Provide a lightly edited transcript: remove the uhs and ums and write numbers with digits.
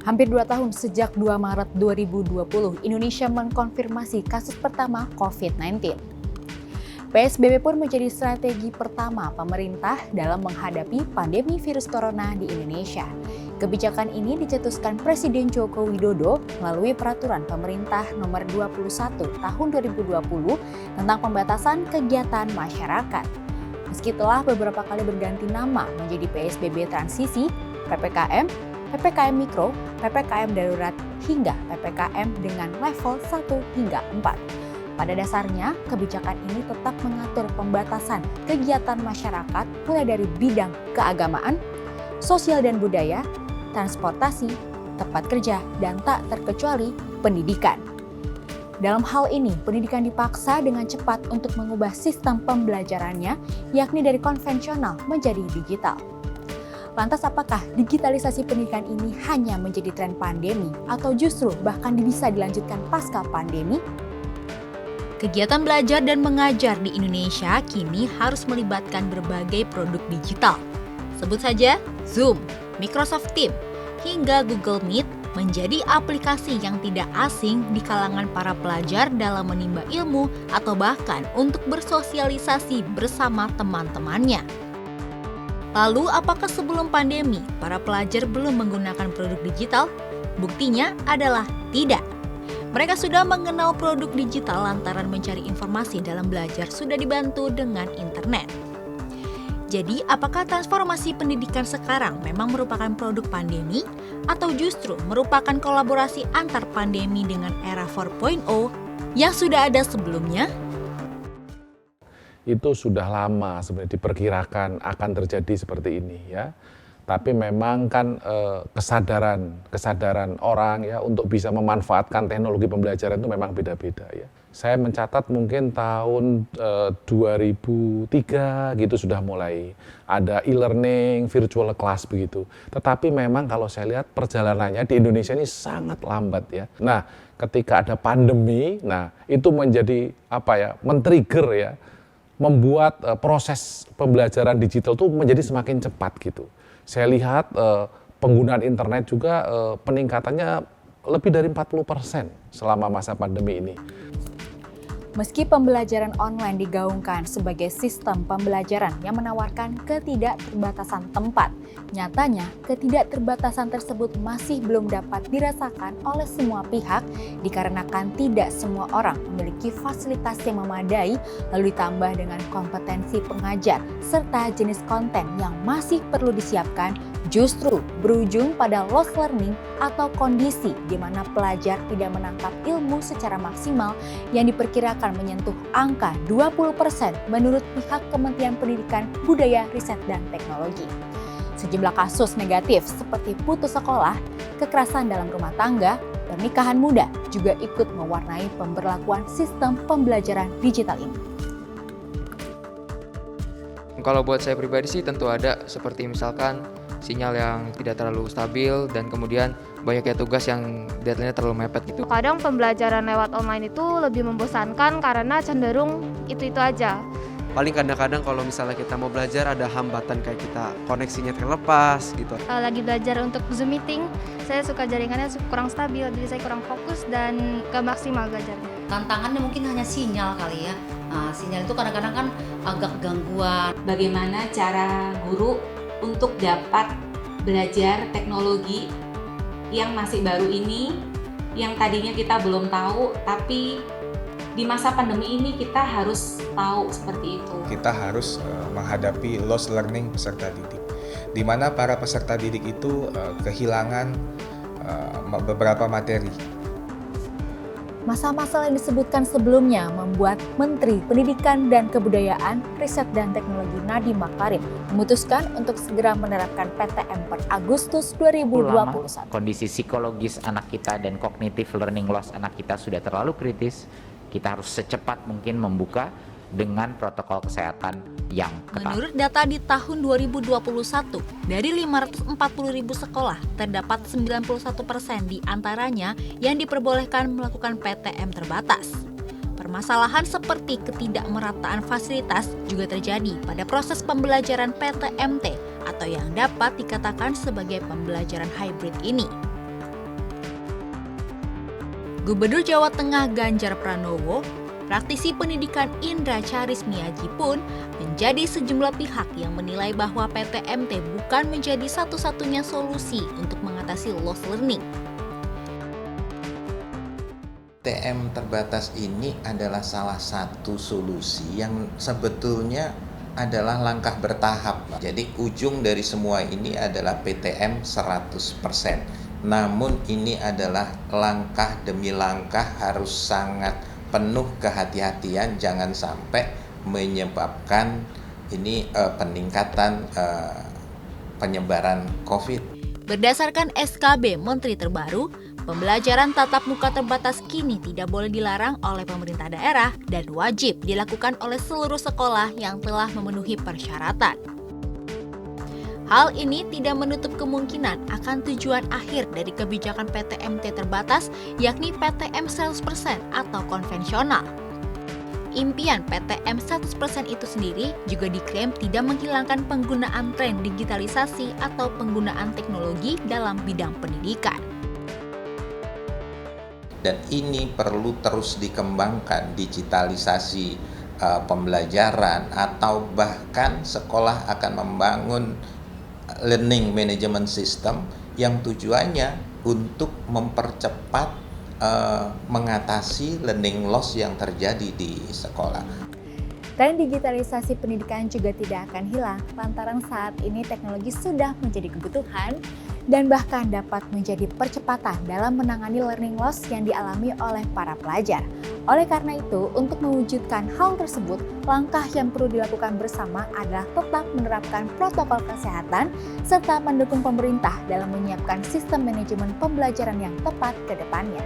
Hampir 2 tahun sejak 2 Maret 2020, Indonesia mengkonfirmasi kasus pertama COVID-19. PSBB pun menjadi strategi pertama pemerintah dalam menghadapi pandemi virus corona di Indonesia. Kebijakan ini dicetuskan Presiden Joko Widodo melalui Peraturan Pemerintah Nomor 21 Tahun 2020 tentang pembatasan kegiatan masyarakat. Meski telah beberapa kali berganti nama menjadi PSBB transisi, PPKM, PPKM Mikro, PPKM Darurat, hingga PPKM dengan level 1 hingga 4. Pada dasarnya, kebijakan ini tetap mengatur pembatasan kegiatan masyarakat mulai dari bidang keagamaan, sosial dan budaya, transportasi, tempat kerja, dan tak terkecuali pendidikan. Dalam hal ini, pendidikan dipaksa dengan cepat untuk mengubah sistem pembelajarannya, yakni dari konvensional menjadi digital. Lantas apakah digitalisasi pendidikan ini hanya menjadi tren pandemi atau justru bahkan bisa dilanjutkan pasca pandemi? Kegiatan belajar dan mengajar di Indonesia kini harus melibatkan berbagai produk digital. Sebut saja Zoom, Microsoft Teams, hingga Google Meet menjadi aplikasi yang tidak asing di kalangan para pelajar dalam menimba ilmu atau bahkan untuk bersosialisasi bersama teman-temannya. Lalu, apakah sebelum pandemi, para pelajar belum menggunakan produk digital? Buktinya adalah tidak. Mereka sudah mengenal produk digital lantaran mencari informasi dalam belajar sudah dibantu dengan internet. Jadi, apakah transformasi pendidikan sekarang memang merupakan produk pandemi? Atau justru merupakan kolaborasi antar pandemi dengan era 4.0 yang sudah ada sebelumnya? Itu sudah lama sebenarnya diperkirakan akan terjadi seperti ini ya. Tapi memang kan kesadaran orang ya untuk bisa memanfaatkan teknologi pembelajaran itu memang beda-beda ya. Saya mencatat mungkin tahun 2003 gitu sudah mulai ada e-learning, virtual class begitu. Tetapi memang kalau saya lihat perjalanannya di Indonesia ini sangat lambat ya. Nah, ketika ada pandemi, nah itu menjadi men-trigger ya, membuat proses pembelajaran digital itu menjadi semakin cepat gitu. Saya lihat penggunaan internet juga peningkatannya lebih dari 40% selama masa pandemi ini. Meski pembelajaran online digaungkan sebagai sistem pembelajaran yang menawarkan ketidakterbatasan tempat, nyatanya ketidakterbatasan tersebut masih belum dapat dirasakan oleh semua pihak dikarenakan tidak semua orang memiliki fasilitas yang memadai, lalu ditambah dengan kompetensi pengajar serta jenis konten yang masih perlu disiapkan, justru berujung pada lost learning atau kondisi di mana pelajar tidak menangkap ilmu secara maksimal yang diperkirakan menyentuh angka 20% menurut pihak Kementerian Pendidikan, Budaya, Riset, dan Teknologi. Sejumlah kasus negatif seperti putus sekolah, kekerasan dalam rumah tangga, pernikahan muda juga ikut mewarnai pemberlakuan sistem pembelajaran digital ini. Kalau buat saya pribadi sih tentu ada, seperti misalkan sinyal yang tidak terlalu stabil dan kemudian banyaknya tugas yang deadline-nya terlalu mepet gitu. Kadang pembelajaran lewat online itu lebih membosankan karena cenderung itu-itu aja. Paling kadang-kadang kalau misalnya kita mau belajar ada hambatan kayak kita koneksinya terlepas gitu. Lagi belajar untuk Zoom meeting, saya suka jaringannya kurang stabil, jadi saya kurang fokus dan gak maksimal belajarnya. Tantangannya mungkin hanya sinyal kali ya. Sinyal itu kadang-kadang kan agak gangguan. Bagaimana cara guru untuk dapat belajar teknologi yang masih baru ini, yang tadinya kita belum tahu, tapi di masa pandemi ini kita harus tahu seperti itu. Kita harus menghadapi lost learning peserta didik, di mana para peserta didik itu kehilangan beberapa materi. Masa-masa yang disebutkan sebelumnya membuat Menteri Pendidikan dan Kebudayaan, Riset dan Teknologi Nadiem Makarim memutuskan untuk segera menerapkan PTM per Agustus 2021. Kondisi psikologis anak kita dan cognitive learning loss anak kita sudah terlalu kritis. Kita harus secepat mungkin membuka dengan protokol kesehatan yang ketat. Menurut data di tahun 2021, dari 540.000 sekolah, terdapat 91% di antaranya yang diperbolehkan melakukan PTM terbatas. Permasalahan seperti ketidakmerataan fasilitas juga terjadi pada proses pembelajaran PTMT atau yang dapat dikatakan sebagai pembelajaran hybrid ini. Gubernur Jawa Tengah Ganjar Pranowo, praktisi pendidikan Indra Charismiaji pun menjadi sejumlah pihak yang menilai bahwa PTMT bukan menjadi satu-satunya solusi untuk mengatasi lost learning. PTM terbatas ini adalah salah satu solusi yang sebetulnya adalah langkah bertahap. Jadi ujung dari semua ini adalah PTM 100%. Namun ini adalah langkah demi langkah, harus sangat penuh kehati-hatian, jangan sampai menyebabkan ini peningkatan penyebaran COVID. Berdasarkan SKB Menteri terbaru, pembelajaran tatap muka terbatas kini tidak boleh dilarang oleh pemerintah daerah dan wajib dilakukan oleh seluruh sekolah yang telah memenuhi persyaratan. Hal ini tidak menutup kemungkinan akan tujuan akhir dari kebijakan PTMT terbatas, yakni PTM 100% atau konvensional. Impian PTM 100% itu sendiri juga diklaim tidak menghilangkan penggunaan tren digitalisasi atau penggunaan teknologi dalam bidang pendidikan. Dan ini perlu terus dikembangkan, digitalisasi pembelajaran, atau bahkan sekolah akan membangun learning management system yang tujuannya untuk mempercepat mengatasi learning loss yang terjadi di sekolah. Tren digitalisasi pendidikan juga tidak akan hilang lantaran saat ini teknologi sudah menjadi kebutuhan dan bahkan dapat menjadi percepatan dalam menangani learning loss yang dialami oleh para pelajar. Oleh karena itu, untuk mewujudkan hal tersebut, langkah yang perlu dilakukan bersama adalah tetap menerapkan protokol kesehatan serta mendukung pemerintah dalam menyiapkan sistem manajemen pembelajaran yang tepat ke depannya.